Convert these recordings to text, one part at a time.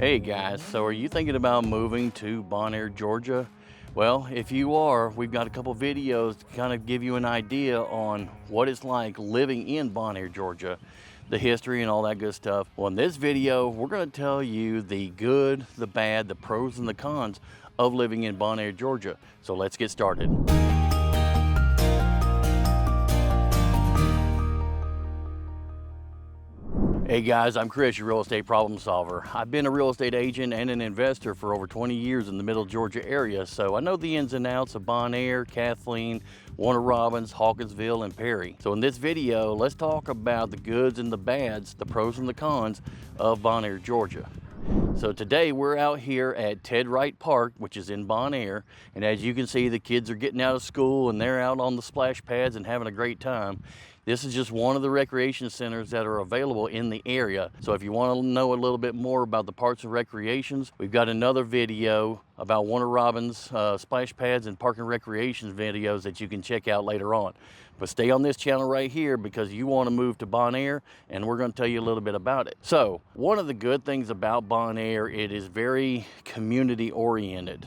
Hey guys, so are you thinking about moving to Bonaire, Georgia? Well, if you are, we've got a couple videos to kind of give you an idea on what it's like living in Bonaire, Georgia, the history and all that good stuff. Well, in this video, we're going to tell you the good, the bad, the pros and the cons of living in Bonaire, Georgia. So let's get started. Hey guys, I'm Chris, your real estate problem solver. I've been a real estate agent and an investor for over 20 years in the Middle Georgia area, so I know the ins and outs of Bonaire, Kathleen, Warner Robins, Hawkinsville, and Perry. So in this video, let's talk about the goods and the bads, the pros and the cons of Bonaire, Georgia. So today we're out here at Ted Wright Park, which is in Bonaire, and as you can see, the kids are getting out of school and they're out on the splash pads and having a great time. This is just one of the recreation centers that are available in the area. So if you want to know a little bit more about the parks and recreations, we've got another video about Warner Robins splash pads and park and recreations videos that you can check out later on. But stay on this channel right here because you want to move to Bonaire and we're going to tell you a little bit about it. So one of the good things about Bonaire, it is very community oriented.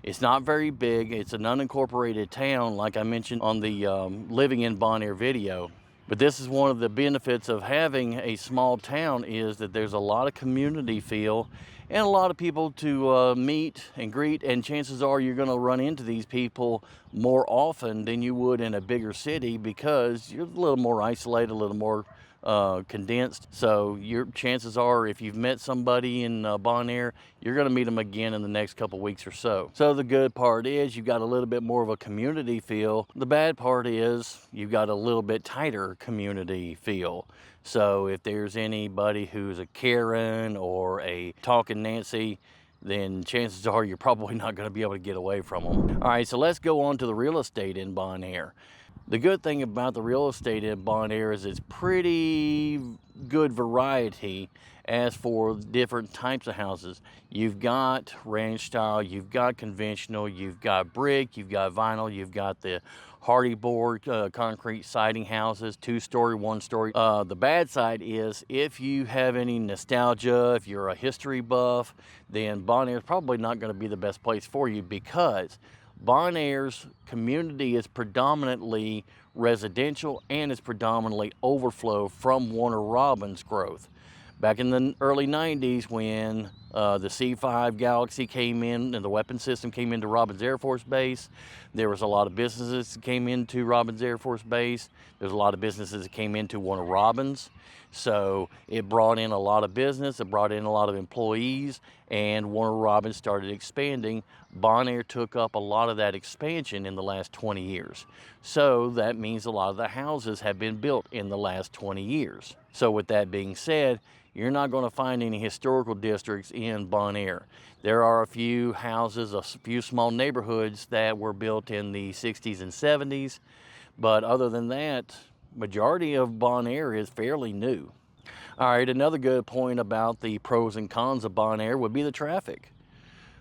It's not very big. It's an unincorporated town, like I mentioned on the Living in Bonaire video. But this is one of the benefits of having a small town, is that there's a lot of community feel and a lot of people to meet and greet, and chances are you're going to run into these people more often than you would in a bigger city because you're a little more isolated, a little more condensed. So your chances are, if you've met somebody in Bonaire, you're going to meet them again in the next couple weeks or so. So the good part is you've got a little bit more of a community feel. The bad part is you've got a little bit tighter community feel. So if there's anybody who's a Karen or a Talking Nancy, then chances are you're probably not going to be able to get away from them. All right, so let's go on to the real estate in Bonaire. The good thing about the real estate in Bonaire is it's pretty good variety as for different types of houses. You've got ranch style, you've got conventional, you've got brick, you've got vinyl, you've got the hardy board concrete siding houses, 2-story, 1-story. The bad side is if you have any nostalgia, if you're a history buff, then Bonaire is probably not going to be the best place for you because Bonaire's community is predominantly residential and is predominantly overflow from Warner Robins growth. Back in the early 90s when the C-5 Galaxy came in and the weapon system came into Robins Air Force Base, there was a lot of businesses that came into Robins Air Force Base. There's a lot of businesses that came into Warner Robins. So it brought in a lot of business, it brought in a lot of employees, and Warner Robins started expanding. Bonaire took up a lot of that expansion in the last 20 years. So that means a lot of the houses have been built in the last 20 years. So with that being said, you're not going to find any historical districts in Bonaire. There are a few houses, a few small neighborhoods that were built in the 60s and 70s, but other than that, majority of Bonaire is fairly new. All right, another good point about the pros and cons of Bonaire would be the traffic.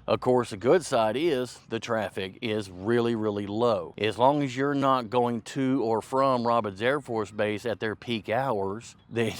Of course, the good side is the traffic is really, really low. As long as you're not going to or from Robins Air Force Base at their peak hours, then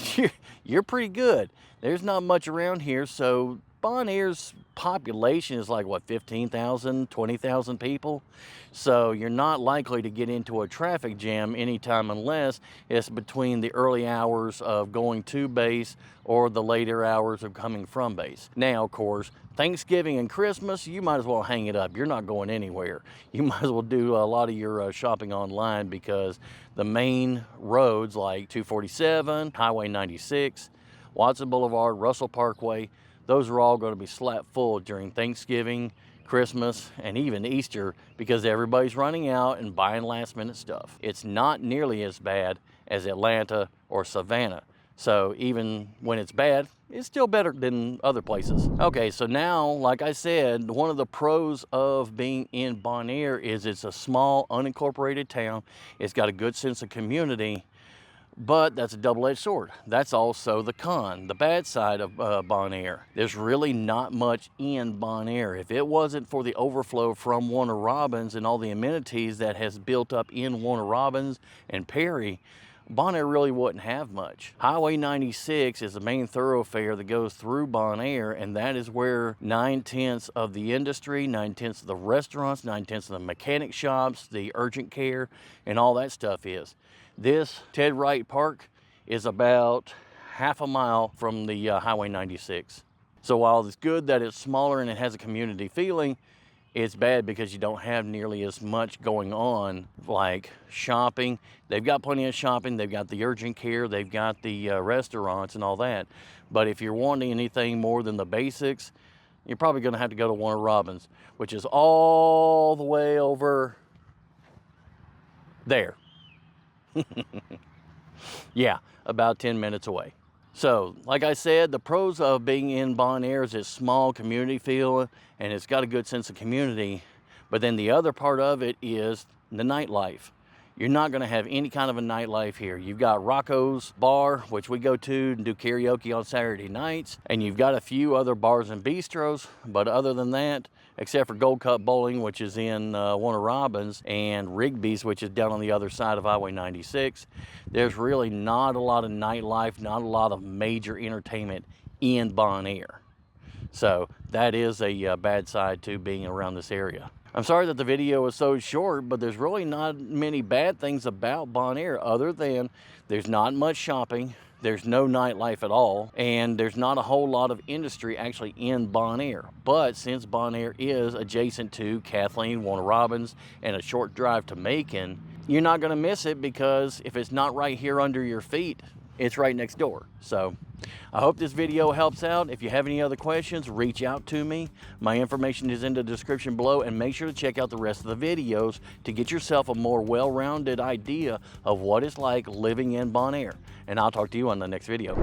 you're pretty good. There's not much around here, so Bonaire's population is like, what, 15,000, 20,000 people? So you're not likely to get into a traffic jam anytime unless it's between the early hours of going to base or the later hours of coming from base. Now, of course, Thanksgiving and Christmas, you might as well hang it up. You're not going anywhere. You might as well do a lot of your shopping online because the main roads like 247, Highway 96, Watson Boulevard, Russell Parkway, those are all going to be slap full during Thanksgiving, Christmas, and even Easter because everybody's running out and buying last minute stuff. It's not nearly as bad as Atlanta or Savannah. So even when it's bad, it's still better than other places. Okay, so now, like I said, one of the pros of being in Bonaire is it's a small, unincorporated town. It's got a good sense of community. But that's a double-edged sword. That's also the con, the bad side of Bonaire. There's really not much in Bonaire. If it wasn't for the overflow from Warner Robins and all the amenities that has built up in Warner Robins and Perry, Bonaire really wouldn't have much. Highway 96 is the main thoroughfare that goes through Bonaire, and that is where 9/10 of the industry, 9/10 of the restaurants, 9/10 of the mechanic shops, the urgent care, and all that stuff is. This Ted Wright Park is about half a mile from the Highway 96. So while it's good that it's smaller and it has a community feeling, it's bad because you don't have nearly as much going on, like shopping. They've got plenty of shopping. They've got the urgent care. They've got the restaurants and all that. But if you're wanting anything more than the basics, you're probably going to have to go to Warner Robins, which is all the way over there. Yeah, about 10 minutes away. So, like I said, the pros of being in Bonaire is its small community feel, and it's got a good sense of community. But then the other part of it is the nightlife. You're not going to have any kind of a nightlife here. You've got Rocco's Bar, which we go to and do karaoke on Saturday nights, and you've got a few other bars and bistros. But other than that, except for Gold Cup Bowling, which is in Warner Robins, and Rigby's, which is down on the other side of Highway 96, there's really not a lot of nightlife, not a lot of major entertainment in Bonaire. So that is a bad side to being around this area. I'm sorry that the video is so short, but there's really not many bad things about Bonaire other than there's not much shopping, there's no nightlife at all, and there's not a whole lot of industry actually in Bonaire. But since Bonaire is adjacent to Kathleen, Warner Robins, and a short drive to Macon, you're not going to miss it, because if it's not right here under your feet, it's right next door. So I hope this video helps out. If you have any other questions, reach out to me. My information is in the description below, and make sure to check out the rest of the videos to get yourself a more well-rounded idea of what it's like living in Bonaire. And I'll talk to you on the next video.